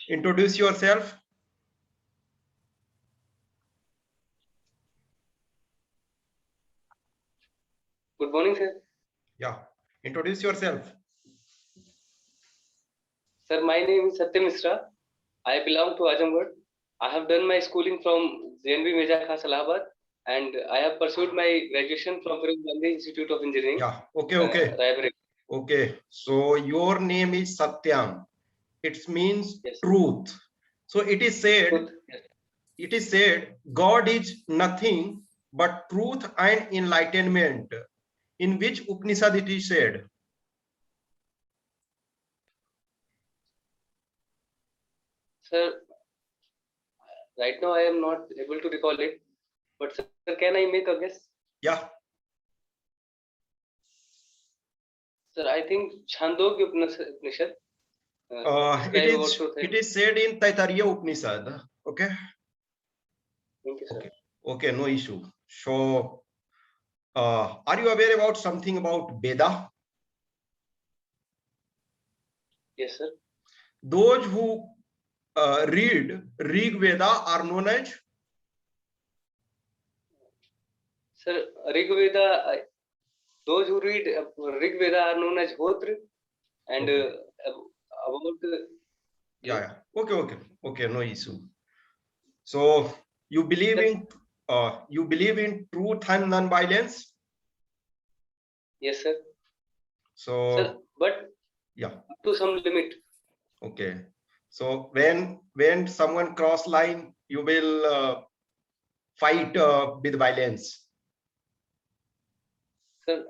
Introduce yourself. Good morning, sir. Yeah, introduce yourself. Sir, my name is Satyam Misra. I belong to Azamgarh. I have done my schooling from JNV Mirza Khas, Allahabad, and I have pursued my graduation from Firuz Gandhi Institute of Engineering. Yeah, okay. Raebareli. Okay, so your name is Satyam. It means Yes. truth. So it is said, Truth. Yes. it is said, God is nothing but truth and enlightenment. In which Upanishad it is said? Sir, right now I am not able to recall it, but sir, can I make a guess? Yeah. Sir, I think Chandogya Upanishad. It is said in Taittiriya Upanishad. Okay. Thank you, sir. Okay, no issue. So, are you aware about something about Veda? Yes, sir. Those who read Rig Veda are known as? Sir, Rig Veda, those who read Rig Veda are known as Hotra, and about yeah. Okay, no issue. So you believe in truth and non-violence? Yes, sir. So sir, but yeah, to some limit. Okay. So when someone cross line, you will fight with violence. Sir,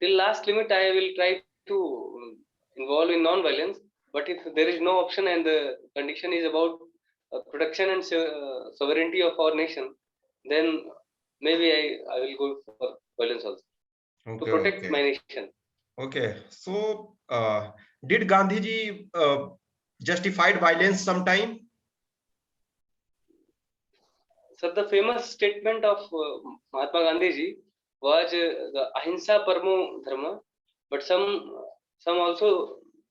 till last limit, I will try to involve in non-violence. But if there is no option and the condition is about protection and sovereignty of our nation, then maybe I will go for violence also to protect my nation. Okay. So did Gandhiji justified violence sometime? So the famous statement of Mahatma Gandhiji was the ahimsa paramo dharma, but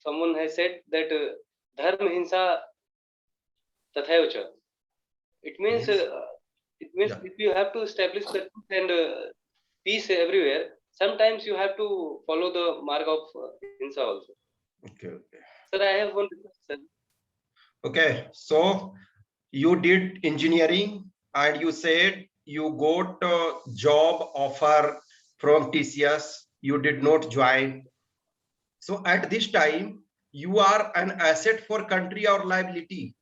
someone has said that dharma hinsa tathaivacha. It means if you have to establish the truth and peace everywhere, sometimes you have to follow the mark of hinsa also. Okay. Sir, I have one question. Okay, so you did engineering and you said you got a job offer from TCS. You did not join. So at this time, you are an asset for country or liability?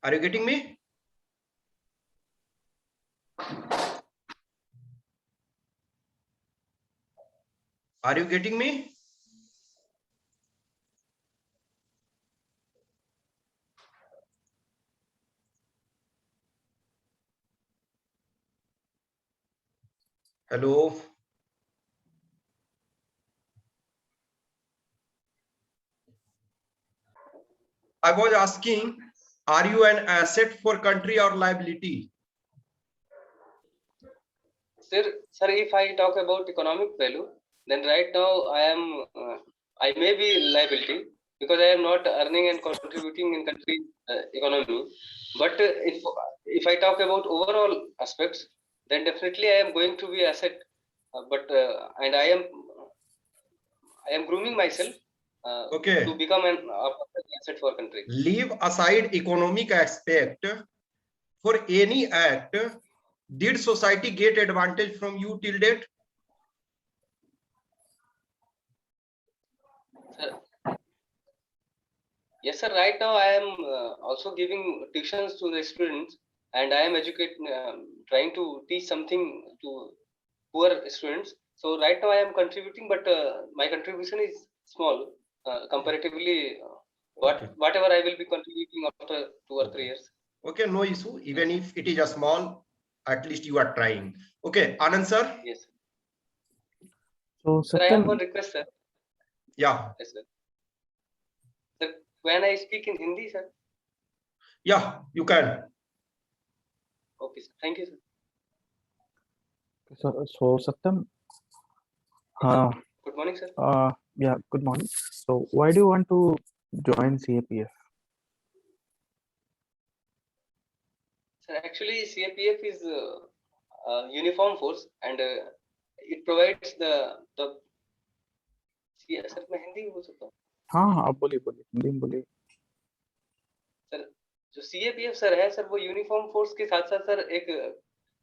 Are you getting me? Are you getting me? Hello? I was asking, are you an asset for country or liability? Sir, if I talk about economic value, then right now I may be liability because I am not earning and contributing in country economy. But if I talk about overall aspects, then definitely I am going to be asset. And I am grooming myself to become an asset for country. Leave aside economic aspect. For any act, did society get advantage from you till date? Yes, sir. Right now, I am also giving tuitions to the students, and I am trying to teach something to poor students. So right now, I am contributing, but my contribution is small comparatively. Whatever I will be contributing after 2 or 3 years. Okay, no issue. Even if it is a small, at least you are trying. Okay, Anand sir. Yes. So, sir, I have one request, sir. Yeah. Yes, sir. Sir, when I speak in Hindi, sir. Yeah, you can. Okay, sir. Thank you, sir. So Satyam, uh, Good morning, sir. yeah, good morning. So why do you want to join CAPF? Sir, actually, CAPF is a uniform force, and it provides the sir मैं हिंदी में बोल सकता हूँ हाँ, आप बोलिए बोलिए, हिंदी में बोलिए। सर जो सीएपीएफ सर है सर वो यूनिफॉर्म फोर्स के साथ साथ सर एक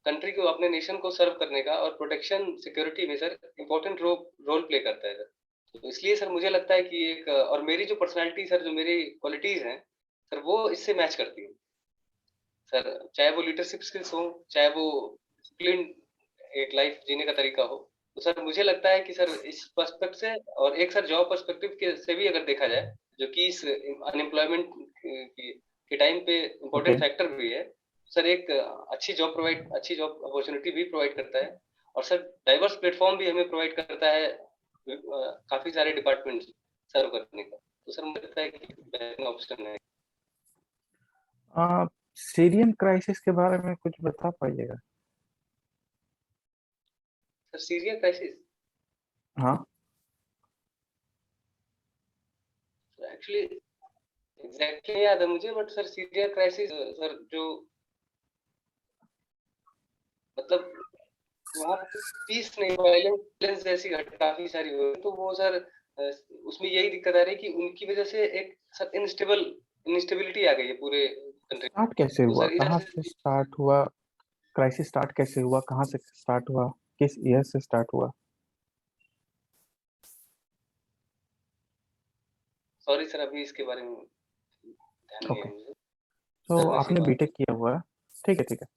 कंट्री को अपने नेशन को सर्व करने का और प्रोटेक्शन सिक्योरिटी में सर इम्पोर्टेंट रोल प्ले करता है सर। तो इसलिए सर मुझे लगता है कि एक और मेरी जो पर्सनालिटी सर जो मेरी क्वालिटीज हैं सर वो इससे मैच करती है सर, चाहे वो लीडरशिप स्किल्स हो, चाहे वो डिसिप्लिन एक लाइफ जीने का तरीका हो। तो सर मुझे लगता है कि सर इस पर्सपेक्ट से और एक सर जॉब पर्सपेक्टिव के से भी अगर देखा जाए जो कि इस अनएम्प्लॉयमेंट के टाइम पे इम्पोर्टेंट Okay. फैक्टर भी है सर, एक अच्छी जॉब अपॉर्चुनिटी भी प्रोवाइड करता है और सर डाइवर्स प्लेटफॉर्म भी हमें प्रोवाइड करता है काफी सारे डिपार्टमेंट सर्व करने का। तो सर मुझे लगता है कि बेहतरीन ऑप्शन है। सीरियन क्राइसिस के बारे में कुछ बता पाइएगा? सर सीरियन क्राइसिस हाँ, एक्चुअली एग्जैक्टली याद है मुझे, but sir Syria crisis sir जो मतलब वहाँ पे पीस नहीं, वायलेंस जैसी घटना काफी सारी हुई, तो वो सर उसमें यही दिक्कत आ रही है कि उनकी वजह से एक सर इंस्टेबिलिटी आ गई है पूरे कंट्री। स्टार्ट कैसे तो हुआ, सर इधर कहाँ से से स्टार्ट हुआ, क्राइसिस स्टार्ट कैसे हुआ, कहाँ से स्टार्ट हुआ, किस ईयर से स्टार्ट हुआ? सॉरी सर अभी इसके बारे में ध्यान नहीं है ओके, मुझे। तो सर मैं आपने बीटेक किया हुआ है, ठीक है ठीक है,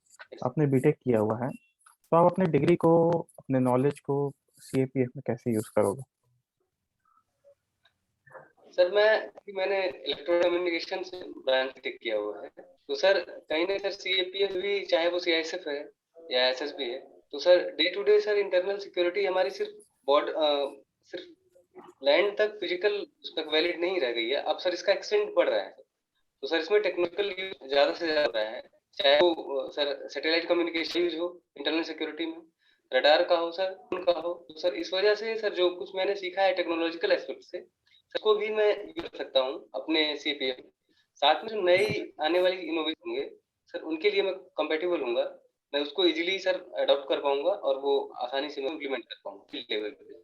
आपने बीटेक किया हुआ है, तो आप अपने डिग्री को, अपने नॉलेज को सीएपीएफ में कैसे यूज करोगे? सर मैंने इलेक्ट्रॉनिक कम्युनिकेशन से ब्रांच टेक किया हुआ है, तो सर कहीं ना सर सीएपीएफ भी चाहे वो सीआईएसएफ है या एसएसबी है, तो sir day to day sir internal security हमारी सिर्फ लैंड तक फिजिकल उस तक वैलिड नहीं रह गई है, अब सर इसका एक्सटेंड बढ़ रहा है। तो सर इसमें टेक्निकल यूज ज्यादा से ज्यादा हो रहा है, चाहे वो सर सैटेलाइट कम्युनिकेशन यूज हो इंटरनल सिक्योरिटी में, रडार का हो सर, उनका हो। तो सर इस वजह से सर जो कुछ मैंने सीखा है टेक्नोलॉजिकल एस्पेक्ट से सबको भी मैं यूज कर सकता हूँ अपने सीपीएफ में। साथ में जो नई आने वाली इनोवेशन होंगे सर उनके लिए मैं कंपेटेबल होऊंगा, मैं उसको इजीली सर अडॉप्ट कर पाऊंगा और वो आसानी से मैं इम्प्लीमेंट कर पाऊंगा फील्ड लेवल पे।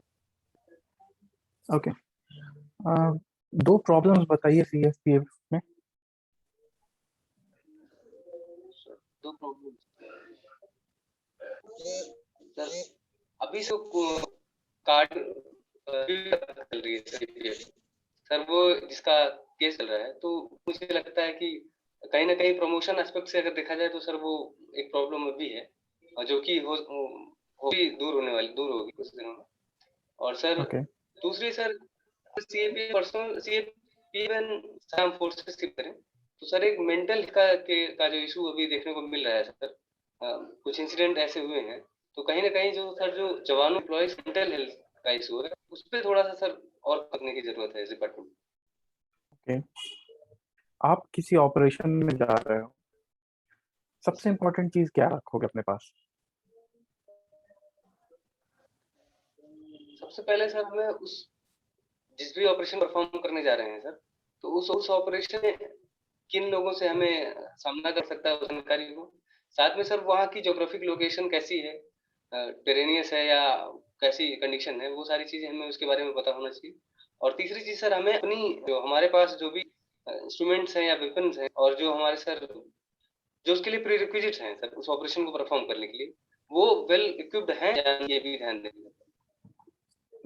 ओके, दो प्रॉब्लम्स बताइए सीएपीएफ में। दो प्रॉब्लम सर, अभी से कार्ड चल रही है सर वो जिसका केस चल रहा है, तो मुझे लगता है कि कहीं ना कहीं प्रमोशन एस्पेक्ट से अगर देखा जाए तो सर वो एक प्रॉब्लम अभी है और जो कि हो भी दूर होगी कुछ दिनों में। और सर ओके, दूसरी sir CAP personal CAP arm forces की करें तो सर एक मेंटल का जो इशू अभी देखने को मिल रहा है सर, कुछ इंसिडेंट ऐसे हुए हैं, तो कहीं ना कहीं जो सर जो जवानों एम्प्लॉयज मेंटल हेल्थ का इशू है उस पर थोड़ा सा सर और करने की जरूरत है इस डिपार्टमेंट। ओके, आप किसी ऑपरेशन में जा रहे हो, सबसे इम्पोर्टेंट चीज क्या रखोगे अपने पास? सबसे पहले सर हमें उस जिस भी ऑपरेशन परफॉर्म करने जा रहे हैं सर, तो उस ऑपरेशन में किन लोगों से हमें सामना कर सकता है उस जानकारी को, साथ में सर वहाँ की ज्योग्राफिक लोकेशन कैसी है, टेरेनियस है या कैसी कंडीशन है, वो सारी चीजें हमें उसके बारे में पता होना चाहिए। और तीसरी चीज सर हमें अपनी जो हमारे पास जो भी इंस्ट्रूमेंट्स हैं या वेपन्स हैं और जो हमारे सर जो उसके लिए प्री रिक्विजिट्स हैं सर उस ऑपरेशन को परफॉर्म करने के लिए वो वेल इक्विप्ड हैं या ये भी ध्यान देंगे।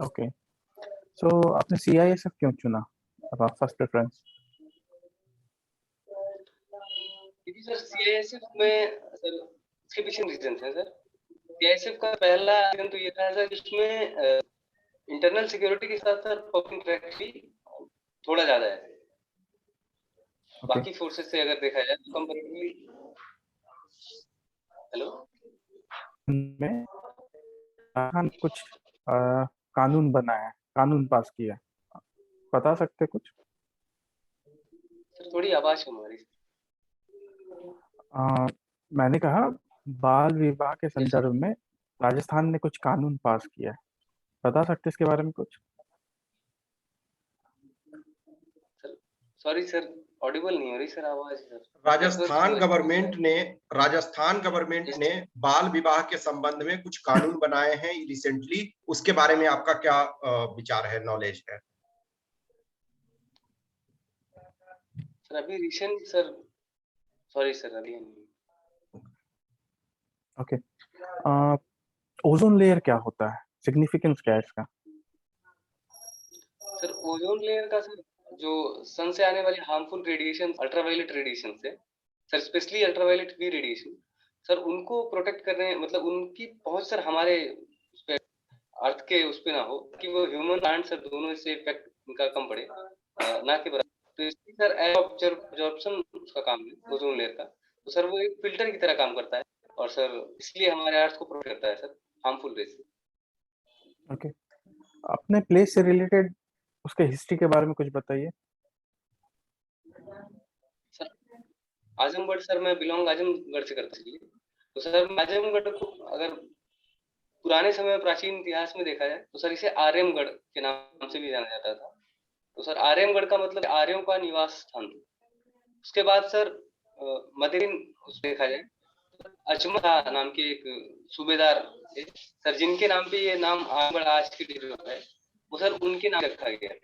ओके, सो आपने सीआईएसएफ क्यों चुना, अब आप फर्स्ट प्रेफरेंस? क्योंकि सर सीआईएसएफ में सर इसके पीछे रीजन है सर। सीआईएसएफ का पहला रीजन तो ये था सर इसमें इंटरनल सिक्योरिटी के साथ साथ पब्लिक ट्रैक भी थोड़ा ज्यादा है बाकी फोर्सेस से अगर देखा जाए तो कंपैरेटिवली। हेलो में कुछ कानून बना है, कानून पास किया, बता सकते कुछ? सर थोड़ी आवाज कम आ रही मैंने कहा बाल विवाह के है। संदर्भ में राजस्थान ने कुछ कानून पास किया है, बता सकते हैं इसके बारे में कुछ? सॉरी सर, ऑडिबल नहीं हो रही सर आवाज सर। राजस्थान गवर्नमेंट ने बाल विवाह के संबंध में कुछ कानून बनाए हैं रिसेंटली, उसके बारे में आपका क्या विचार है, नॉलेज है? सर अभी रिसेंट सर, सॉरी सर अभी नहीं। ओके, ओजोन लेयर क्या होता है, सिग्निफिकेंस क्या है इसका? सर ओजोन लेयर का सर, जो सन से आने वाली हार्मफुल रेडिएशन, अल्ट्रावायलेट रेडिएशन से sir, specially ultraviolet B radiation sir, उनको प्रोटेक्ट करने, मतलब उनकी पहुंच सर हमारे अर्थ के उस पे ना हो कि वो ह्यूमन प्लांट सर दोनों से इफेक्ट उनका कम पड़े, ना कि बराबर। तो इसलिए सर एब्जॉर्प्शन उसका काम है ओजोन लेयर का, तो सर वो एक फिल्टर की तरह काम करता है, और सर इसलिए हमारे अर्थ को प्रोटेक्ट करता है सर हार्मफुल रेस से। ओके, अपने प्लेस से रिलेटेड उसके हिस्ट्री के बारे में कुछ बताइए। सर आजमगढ़ सर, मैं बिलोंग आजमगढ़ से करता हूँ, तो सर आजमगढ़ को अगर पुराने समय में प्राचीन इतिहास में देखा जाए तो सर इसे आर्यमगढ़ के नाम से भी जाना जाता था। तो सर आर्यमगढ़ का मतलब आर्यों का निवास स्थान। उसके बाद सर मदेन उस देखा जाए, अजमत नाम के एक सूबेदार थे सर, जिनके नाम पे ये नाम आजमगढ़ आज की डेट में है, वो सर उनके नाम रखा गया,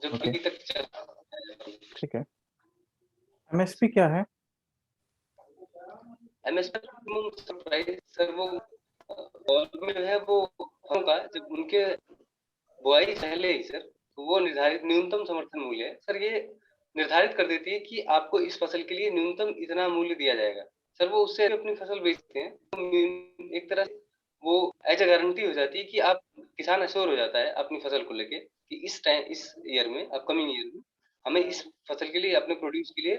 जो ओके, अभी तक चल रहा है। ठीक है। एमएसपी क्या है? एमएसपी सर वो गवर्नमेंट है वो होगा जब उनके बुआई पहले ही सर, तो वो निर्धारित न्यूनतम समर्थन मूल्य है सर, ये निर्धारित कर देती है कि आपको इस फसल के लिए न्यूनतम इतना मूल्य दिया जाएगा सर, वो उससे अपनी फसल बेचते हैं, तो एक तरह से वो एज अ गारंटी हो जाती है कि आप किसान अश्योर हो जाता है अपनी फसल को लेके कि इस टाइम, इस ईयर में, अपकमिंग ईयर में हमें इस फसल के लिए, अपने प्रोड्यूस के लिए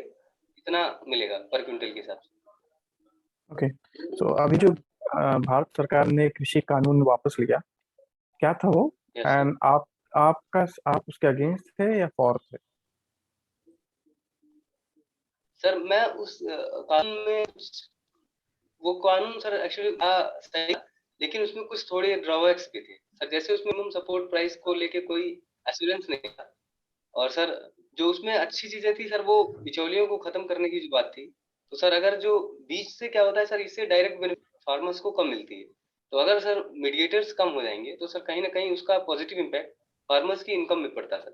इतना मिलेगा पर क्विंटल के हिसाब से। ओके, तो अभी जो भारत सरकार ने कृषि कानून वापस लिया, क्या था वो? Yes sir. एंड आप उसके अगेंस्ट थे या फॉर थे? सर मैं उस कानून में, वो कानून सर एक्चुअली सही, लेकिन उसमें कुछ थोड़े ड्रॉबैक्स भी थे सर, जैसे उसमें मिनिमम सपोर्ट प्राइस को लेके कोई एश्योरेंस नहीं था, और सर जो उसमें अच्छी चीजें थी सर, वो बिचौलियों को खत्म करने की जो बात थी, तो सर अगर जो बीच से क्या होता है सर, इससे डायरेक्ट बेनिफिट फार्मर्स को कम मिलती है, तो अगर सर मीडिएटर्स कम हो जाएंगे तो सर कहीं ना कहीं उसका पॉजिटिव इम्पैक्ट फार्मर्स की इनकम में पड़ता है सर।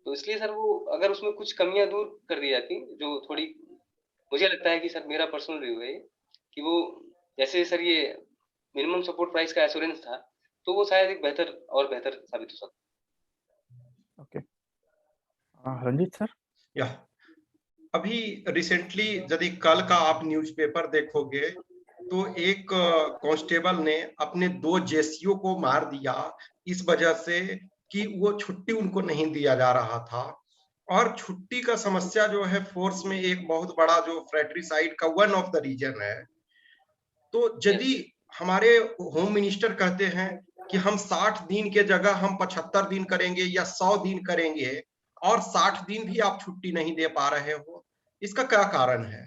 तो इसलिए सर वो अगर उसमें कुछ कमियां दूर कर दी जाती, जो थोड़ी, मुझे लगता है कि सर, मेरा पर्सनल व्यू है कि वो, जैसे सर ये मिनिमम सपोर्ट प्राइस का एश्योरेंस था, तो वो शायद एक बेहतर और बेहतर साबित हो सकता। Okay, Ranjit sir. या अभी रिसेंटली यदि कल का आप न्यूज़पेपर देखोगे तो एक कांस्टेबल ने अपने 2 जेसीओ को मार दिया इस वजह से कि वो छुट्टी उनको नहीं दिया जा रहा था। और छुट्टी का समस्या जो है फोर्स में एक बहुत बड़ा जो फ्रेट्रिसाइड का वन ऑफ द रीजन है। तो यदि हमारे होम मिनिस्टर कहते हैं कि हम 60 दिन के जगह हम 75 दिन करेंगे या 100 दिन करेंगे, और 60 दिन भी आप छुट्टी नहीं दे पा रहे हो, इसका क्या कारण है?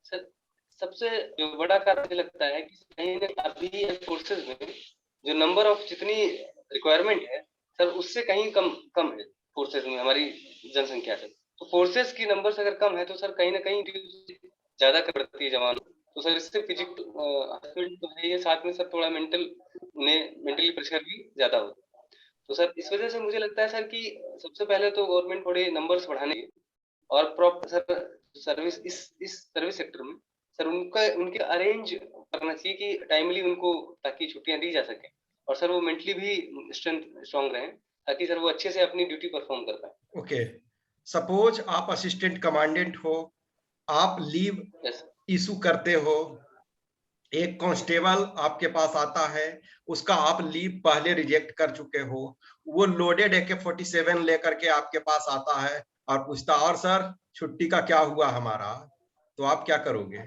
सर सबसे जो बड़ा कारण मुझे लगता है कि कहीं ना अभी फोर्सेज में जो नंबर ऑफ, जितनी रिक्वायरमेंट है सर, उससे कहीं कम कम है फोर्सेज में हमारी जनसंख्या से। तो फोर्सेज की नंबर्स अगर कम है तो सर कहीं ना कहीं ज्यादा करती है जवान, तो सर इससे फिजिकल हरासमेंट तो है ये, साथ में सर थोड़ा मेंटली प्रेशर भी ज्यादा होता है। तो सर इस वजह से मुझे लगता है सर कि सबसे पहले तो गवर्नमेंट थोड़े नंबर्स बढ़ाने और प्रॉपर सर सर्विस, इस सर्विस सेक्टर में सर उनका, उनके अरेंज करना चाहिए कि टाइमली उनको, ताकि छुट्टियां दी जा सके, और सर वो मेंटली भी स्ट्रांग रहे, ताकि सर वो अच्छे से अपनी ड्यूटी परफॉर्म कर पाए। ओके, सपोज आप असिस्टेंट कमांडेंट हो, आप लीव यस इशू करते हो, एक कांस्टेबल आपके पास आता है, उसका आप लीव पहले रिजेक्ट कर चुके हो, वो लोडेड AK-47 लेकर के आपके पास आता है और पूछता, और सर छुट्टी का क्या हुआ हमारा, तो आप क्या करोगे?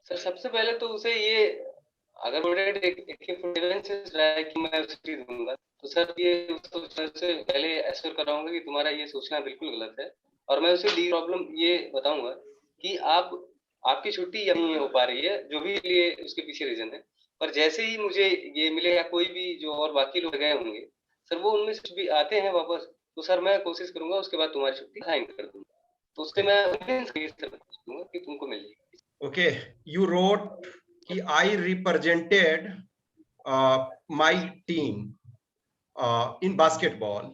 सर सबसे पहले तो उसे ये, अगर लोडेड AK-47 से रहा है कि मैं छुट्टी दूंगा, तो सर ये उसको सबसे पहले एश्योर कराऊंगा कि तुम्हारा ये सोचना बिल्कुल गलत है, और मैं उसे दी प्रॉब्लम ये बताऊंगा कि आपकी छुट्टी नहीं हो पा रही है, जो भी लिए उसके पीछे रीजन है, पर जैसे ही मुझे ये मिले या कोई भी जो और बाकी लोग गए होंगे सर, वो उनमें से भी आते हैं वापस, तो सर मैं कोशिश करूंगा उसके बाद तुम्हारी छुट्टी साइन कर दूंगा, तो उससे मैं दूंगा कि तुमको मिल जाएगी। Okay, you wrote कि I represented my team in basketball.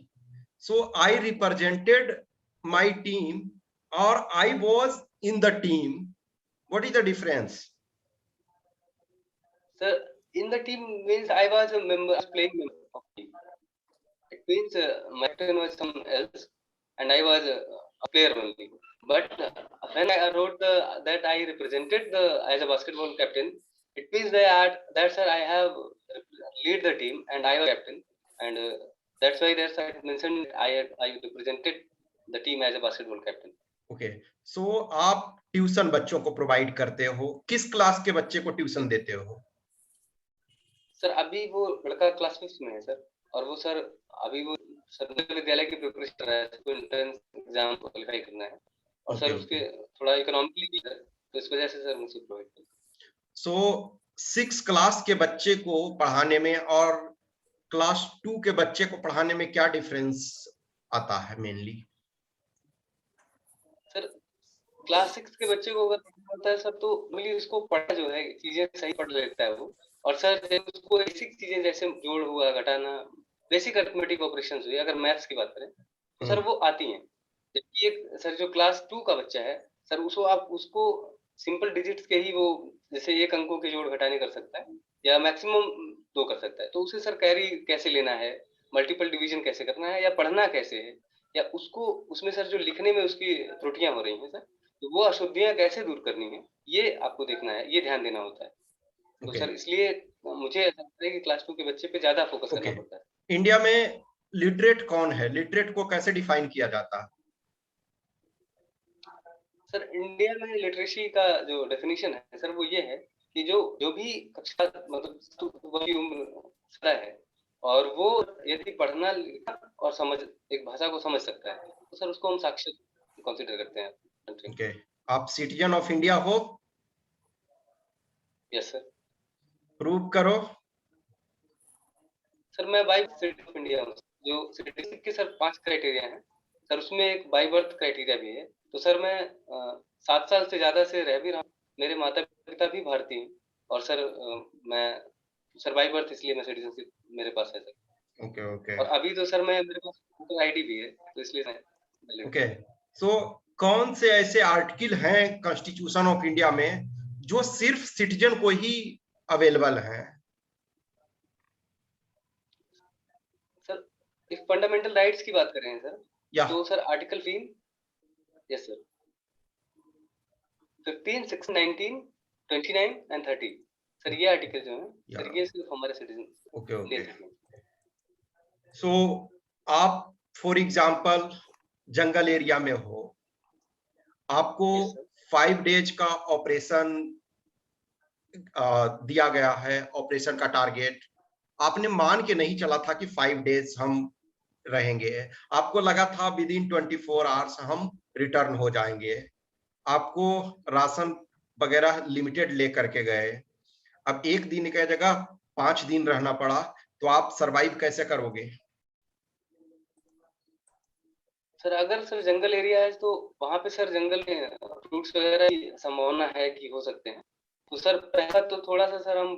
So I represented my team or I was in the team. What is the difference? Sir, in the team means I was a member, playing member of team. It means my captain was someone else, and I was a player only. But when I wrote that I represented as a basketball captain, it means that sir I have lead the team and I was captain, and that's why that's I mentioned I represented the team as a basketball captain. Okay, so आप tuition बच्चों को provide करते हो, किस class के बच्चे को tuition देते हो? सर अभी वो लड़का क्लास 5 में है सर, और वो सर अभी वो सर विद्यालय की प्रिपरेशन कर रहा है, उसको एंट्रेंस एग्जाम क्वालिफाई करना है, और सर उसके थोड़ा इकोनॉमिकली भी है, तो इस वजह से सर मुझे प्रोवाइड कर। सो 6 क्लास के बच्चे को पढ़ाने में और क्लास 2 के बच्चे को पढ़ाने में क्या डिफरेंस आता है मेनली? सर क्लास 6 के बच्चे को अगर पढ़ना होता है सर, तो मिली उसको पढ़ा जो है चीजें सही पढ़ लेता है वो, और सर जब उसको बेसिक चीजें जैसे जोड़ हुआ, घटाना, बेसिक अरिथमेटिक ऑपरेशंस हुई, अगर मैथ्स की बात करें तो सर वो आती हैं। जबकि एक सर जो क्लास 2 का बच्चा है सर, उसको सिंपल डिजिट्स के ही वो जैसे एक अंकों के जोड़ घटाने कर सकता है, या मैक्सिमम 2 कर सकता है, तो उसे सर कैरी कैसे लेना है, मल्टीपल डिवीजन कैसे करना है, या पढ़ना कैसे है, या उसको उसमें सर जो लिखने में उसकी त्रुटियां हो रही हैं सर, तो वो अशुद्धियां कैसे दूर करनी है, ये आपको देखना है, ये ध्यान देना होता है। तो सर इसलिए मुझे ऐसा लगता है कि क्लास 2 के बच्चे पे ज्यादा फोकस करना पड़ता है। इंडिया में लिटरेट कौन है? लिटरेट को कैसे डिफाइन किया जाता है? सर इंडिया में लिटरेसी का जो डेफिनेशन है सर, वो ये है कि जो भी कक्षा मतलब वही उम्र है, और वो यदि पढ़ना और समझ एक भाषा को समझ सकता है, तो सर उसको हम साक्षर कंसीडर करते हैं। ओके, आप सिटीजन ऑफ इंडिया हो? Yes sir. प्रूव करो। सर मैं बाई सिटीजन ऑफ इंडिया हूँ। जो सिटीजनशिप के सर 5 क्राइटेरिया हैं सर, उसमें एक बाई बर्थ क्राइटेरिया भी है, तो सर मैं 7 साल से ज्यादा से रह भी रहा हूँ, मेरे माता पिता भी भारतीय हैं, और सर मैं सर बाई बर्थ, इसलिए मैं सिटीजनशिप मेरे पास है सर। ओके। और अभी तो सर मेरे पास वोटर आईडी भी है, तो इसलिए ओके, सो कौन से ऐसे आर्टिकल हैं कॉन्स्टिट्यूशन ऑफ इंडिया में जो सिर्फ सिटीजन को ही अवेलेबल है? सर इफ फंडामेंटल राइट्स की बात करें सर, तो sir article 3, yes sir, 15, 16, 19, 29 and 30 sir, ये आर्टिकल जो है सर, ये सिर्फ हमारे सिटीजन ले सकते हैं। सो आप फॉर एग्जांपल जंगल एरिया में हो, आपको 5 डेज का ऑपरेशन दिया गया है, ऑपरेशन का टारगेट आपने मान के नहीं चला था कि 5 डेज हम रहेंगे, आपको लगा था विद इन 24 आवर्स हम रिटर्न हो जाएंगे, आपको राशन वगैरह लिमिटेड लेकर के गए, अब एक दिन की जगह 5 दिन रहना पड़ा, तो आप सरवाइव कैसे करोगे? सर अगर सर जंगल एरिया है तो वहां पे सर जंगल में फ्रूट्स वगैरह की संभावना है कि हो सकते हैं, तो सर पहला तो थोड़ा सा सर हम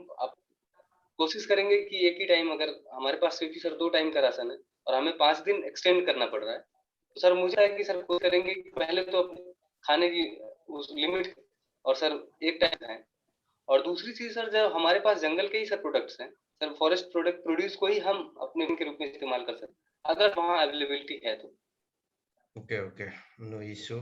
कोशिश करेंगे कि एक ही टाइम, अगर हमारे पास क्योंकि सर 2 टाइम का राशन है और हमें 5 दिन एक्सटेंड करना पड़ रहा है, तो सर मुझे है कि सर कोशिश करेंगे कि पहले तो अपने खाने की उस लिमिट और सर एक टाइम है, और दूसरी चीज सर जब हमारे पास जंगल के ही सर प्रोडक्ट्स हैं सर, फॉरेस्ट प्रोडक्ट प्रोड्यूस को ही हम अपने के रूप में इस्तेमाल कर सकते हैं अगर वहाँ अवेलेबिलिटी है तो। Okay, no issue.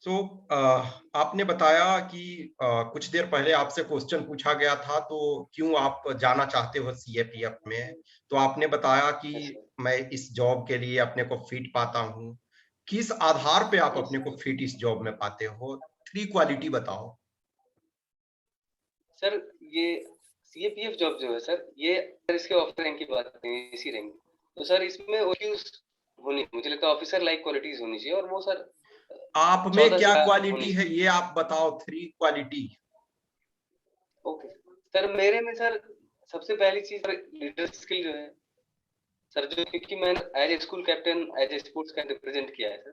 सो आपने बताया कि कुछ देर पहले आपसे क्वेश्चन पूछा गया था, तो क्यों आप जाना चाहते हो सीएपीएफ में, तो आपने बताया कि मैं इस जॉब के लिए अपने को फिट पाता हूँ। किस आधार पे आप अपने को फिट इस जॉब में पाते हो? 3 क्वालिटी बताओ। सर ये सीएपीएफ जॉब जो है सर, ये अगर इसके ऑफर की बात करें इसी रहेंगे, तो सर इसमें होनी, मुझे लगता है ऑफिसर लाइक क्वालिटीज होनी चाहिए, और वो सर आप में 14 क्या से क्वालिटी है ये आप बताओ, 3 क्वालिटी। ओके सर, मेरे में सर सबसे पहली चीज लीडर स्किल जो है सर, जो क्योंकि मैंने as a school captain, as a sports का रिप्रेजेंट किया है सर,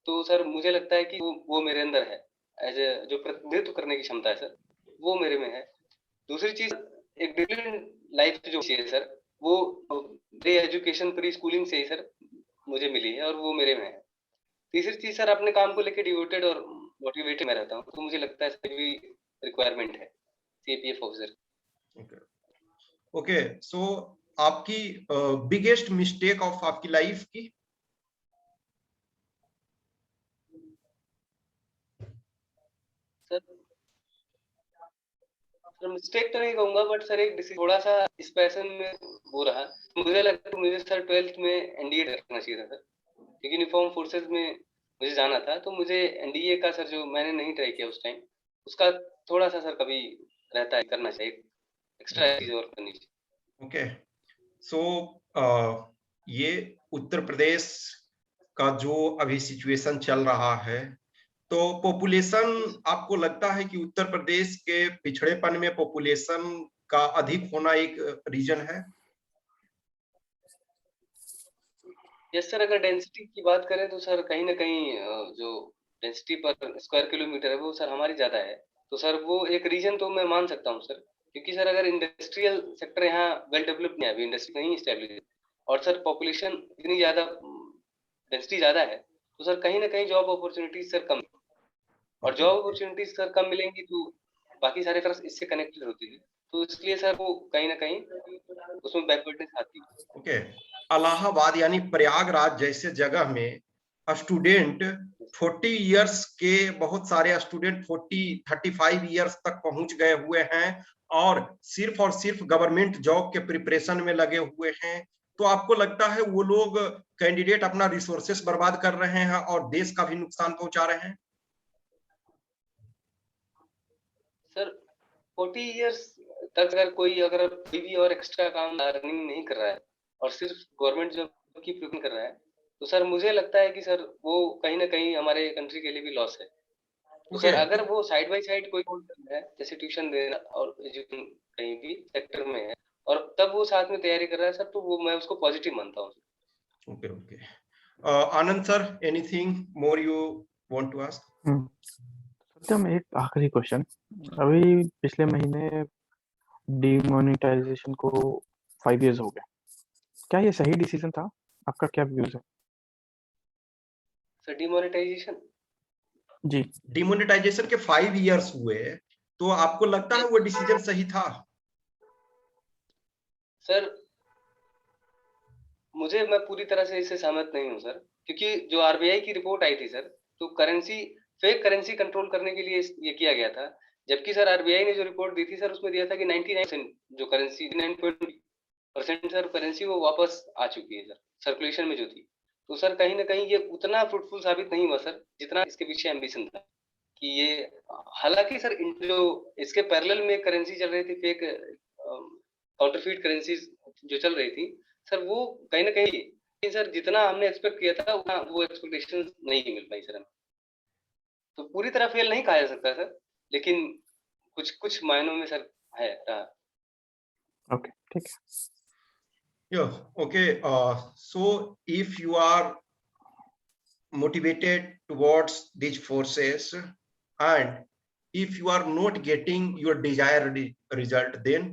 तो सर मुझे लगता है कि वो मेरे अंदर है। एज ए जो प्रतिनिधित्व करने की क्षमता है सर, वो मेरे में है। दूसरी चीज, एक डिसिप्लिन लाइफ जो चाहिए सर, वो मेरी एजुकेशन प्री स्कूलिंग से ही सर मुझे मिली है और वो मेरे में है। तीसरी चीज सर, अपने काम को लेकर डिवोटेड और मोटिवेटेड मैं रहता हूँ, तो मुझे लगता है सभी रिक्वायरमेंट है सीपीएफ ऑफिसर। ओके, सो आपकी बिगेस्ट मिस्टेक ऑफ आपकी लाइफ की? सर सर मिस्टेक तो नहीं कहूंगा, बट सर एक थोड़ा सा इस पैशन में वो रहा। मुझे लगता है मुझे सर 12th में एनडीए करना चाहिए था सर, क्योंकि यूनिफॉर्म फोर्सेज में मुझे जाना था, तो मुझे एनडीए का सर जो मैंने नहीं ट्राई किया उस टाइम, उसका थोड़ा सा सर कभी रहता है करना चाहिए, एक्स्ट्रा चीज और करनी चाहिए। ओके, सो ये उत्तर प्रदेश का जो अभी सिचुएशन चल रहा है, तो पॉपुलेशन आपको लगता है कि उत्तर प्रदेश के पिछड़ेपन में पॉपुलेशन का अधिक होना एक रीजन है? यस सर, अगर डेंसिटी की बात करें तो सर कहीं ना कहीं जो डेंसिटी पर स्क्वायर किलोमीटर है वो सर हमारी ज्यादा है, तो सर वो एक रीजन तो मैं मान सकता हूँ सर, क्योंकि सर अगर इंडस्ट्रियल सेक्टर यहाँ वेल डेवलप नहीं है, अभी इंडस्ट्री नहीं स्टेब्लिश, और सर पॉपुलेशन इतनी ज्यादा, डेंसिटी ज्यादा है, तो सर कहीं ना कहीं जॉब अपॉर्चुनिटीज सर कम, और जॉब अपॉर्चुनिटीज सर कम मिलेंगी तो बाकी सारे फर्क इससे कनेक्टेड होती है, तो इसलिए सर वो कहीं ना कहीं उसमें बैकवर्डनेस आती है। ओके, इलाहाबाद यानी प्रयागराज जैसे जगह में स्टूडेंट 40 इयर्स के, बहुत सारे स्टूडेंट 35 इयर्स तक पहुंच गए हुए हैं और सिर्फ गवर्नमेंट जॉब के प्रिपरेशन में लगे हुए हैं। तो आपको लगता है वो लोग कैंडिडेट अपना रिसोर्सेस बर्बाद कर रहे हैं और देश का भी नुकसान पहुंचा रहे हैं? सर 40 इयर्स तक अगर कोई भी और एक्स्ट्रा काम अर्निंग नहीं कर रहा है और सिर्फ गवर्नमेंट जॉब की प्रिपरेशन कर रहा है, तो सर मुझे लगता है कि सर वो कहीं ना कहीं हमारे कंट्री के लिए भी लॉस है। तो ओके, सर अगर वो साइड बाय साइड कोई कोर्स कर रहा है, जैसे ट्यूशन देना और एजुकेशन कहीं भी सेक्टर में है, और तब वो साथ में तैयारी कर रहा है सर, तो वो मैं उसको पॉजिटिव मानता हूँ। Okay, okay. Anand sir, anything more you want to ask? Satyam, एक आखिरी क्वेश्चन। अभी पिछले महीने डिमोनेटाइजेशन को 5 इयर्स हो गए, क्या ये सही डिसीजन था? आपका क्या व्यूज है? सर डिमोनेटाइजेशन, जी। डिमोनेटाइजेशन के 5 इयर्स हुए, तो आपको लगता है वो डिसीजन सही था? सर मैं पूरी तरह से इससे सहमत नहीं हूँ सर, क्योंकि जो आरबीआई की रिपोर्ट आई थी सर, तो फेक करेंसी कंट्रोल करने के लिए ये किया गया था, जबकि सर आरबीआई ने जो रिपोर्ट दी थी सर, उसमें दिया था कि 99% जो करेंसी 99% सर करेंसी वो वापस आ चुकी है सर, सर्कुलेशन में जो थी। तो सर कहीं ना कहीं ये उतना फ्रूटफुल साबित नहीं हुआ सर, जितना इसके पीछे एम्बिशन था कि ये, हालांकि सर जो इसके पैरेलल में करेंसी चल रही थी, फेक काउंटरफीट करेंसी जो चल रही थी सर, वो कहीं ना कहीं, लेकिन सर जितना हमने एक्सपेक्ट किया था उतना वो एक्सपेक्टेशन नहीं मिल पाई सर हमें, तो पूरी तरह फेल नहीं कहा जा सकता सर, लेकिन कुछ कुछ मायनों में सर है रहा। ओके, ठीक है। Yeah, okay. So if you are motivated towards these forces and if you are not getting your desired result, then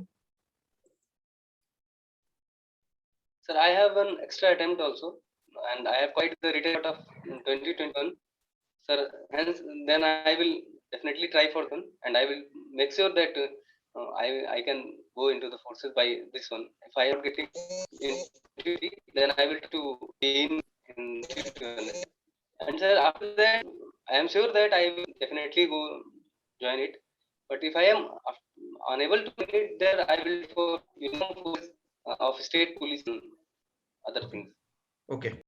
Sir, I have an extra attempt also, and I have quite the written out of 2021. Sir, hence then I will definitely try for them, and I will make sure that I can go into the forces by this one. If I am getting in 20, then I will to be in 2021. And sir, after that, I am sure that I will definitely go join it. But if I am unable to get it there, I will for force of state police and other things. okay.